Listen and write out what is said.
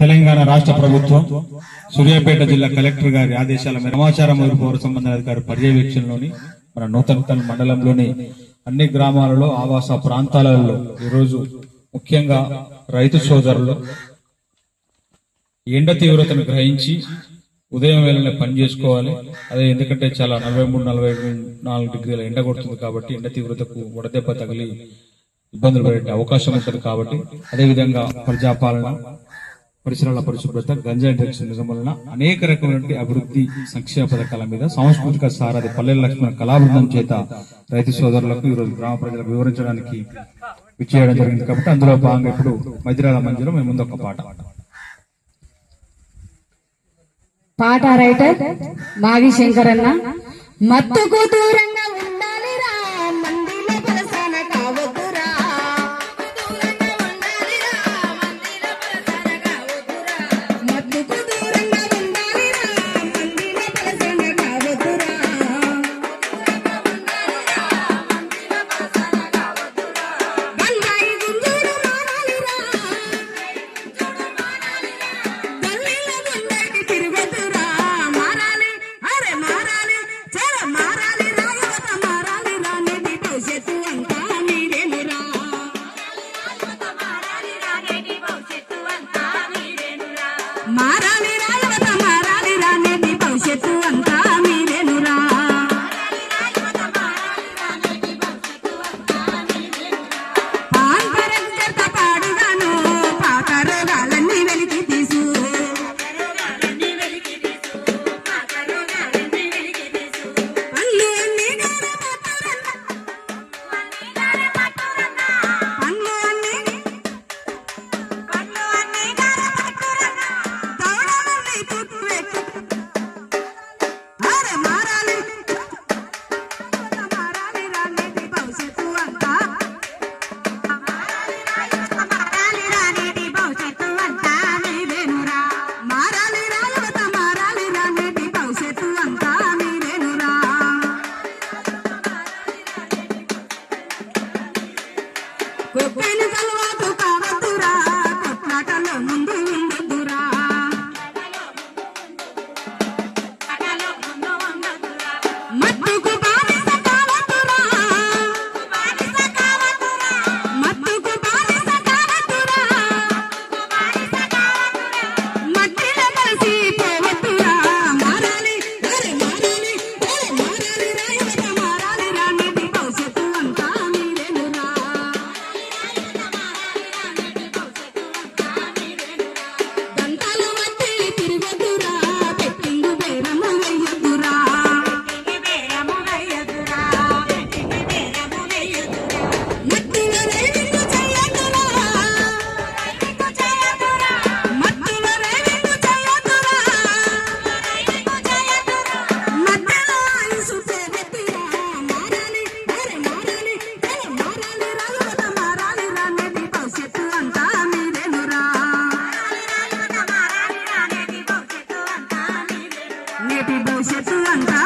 తెలంగాణ రాష్ట్ర ప్రభుత్వం సూర్యాపేట జిల్లా కలెక్టర్ గారి ఆదేశాల మేరకు సమాచారం మరియు పౌర సంబంధాల అధికారి పర్యవేక్షణలోని మన నూతన మండలంలోని అన్ని గ్రామాలలో ఆవాస ప్రాంతాలలో ఈరోజు ముఖ్యంగా రైతు సోదరులు ఎండ తీవ్రతను గ్రహించి ఉదయం వేళనే పని చేసుకోవాలి. అదే ఎందుకంటే చాలా 43-44 డిగ్రీల ఎండ కొడుతుంది కాబట్టి ఎండ తీవ్రతకు వడదెబ్బ తగిలి ఇబ్బందులు పడే అవకాశం ఉంటుంది. కాబట్టి అదేవిధంగా ప్రజాపాలన, పరిసరాల పరిశుభ్రత, గంజాయి డ్రగ్స్ నిర్మూలన, అనేక రకమైన అభివృద్ధి సంక్షేమ పథకాల మీద సాంస్కృతిక సారథి పల్లెల లక్ష్మణ కళాబృందం చేత రైతు సోదరులకు ఈరోజు గ్రామ ప్రజలకు వివరించడానికి విచ్చేయడం జరిగింది. కాబట్టి అందులో భాగంగా ఇప్పుడు మధ్యరాల మంజులో మేము ముందు ఒక పాట రైటర్ మావి శంకరన్న. మత్తుకు దూరంగా ఉండాలిరా, మందిలో పరసన కావద్దురా. మత్తుకు దూరంగా ఉండాలిరా, మందిలో పరసన కావద్దురా. గంగాయి గుంజుడు మారాలిరా, గల్లీల గుండెకి తిరగదురా. మారాలి, అరే మారాలి, చల మారాలి రా, యువత మారాలి రా, నేటి భవిష్యత్తు అంతా మీరేనురా. మారాలి రా, యువత మారాలి రా, నేటి భవిష్యత్తు అంతా మీరేనురా. పాంపరంజత పాడుగాను పాత రోగాలన్నీ వెలికి తీసు. పన్ను అన్ని గార పట్టురన్న, పన్ను అన్ని గార పట్టురన్న, తోడవల్లి పుట్టువెట్టు. అరే మారాలి, మారాలి రా, నేటి భవిష్యత్తు అంతా. మారాలి రా, నేటి భవిష్యత్తు అంతా మీరేనురా. మారాలి రా, యువత మారాలి రా, నేటి భవిష్యత్తు అంతా మీరేనురా. కొప్పేను కలవాటు కావద్దురా, కొట్లాటలో ముందు ఉండొద్దురా. మత్తుకు బానిస కావద్దురా, మత్తుకు బానిస కావద్దురా. మట్టిలో కలిసి పోవద్దురా. మారాలి, అరే మారాలి, అరే మారాలి రా, యువత మారాలి రా, నేటి భవిష్యత్తు అంతా మీరేనురా. దంతాలు మట్టి తిరగద్దురా, పెట్టింగు బేరము వెయ్యొద్దురా. మట్టిలో రేవింగు చేయొద్దురా, మట్టిలో రేవింగు చేయొద్దురా. మట్టిలో ఆయుసు పోగొద్దురా. మారాలి, అరే మారాలి, అరే మారాలి రా, యువత మారాలి రా, నేటి భవిష్యత్తు అంతా మీరేనురా. నేటి భవిష్యత్తు అంతా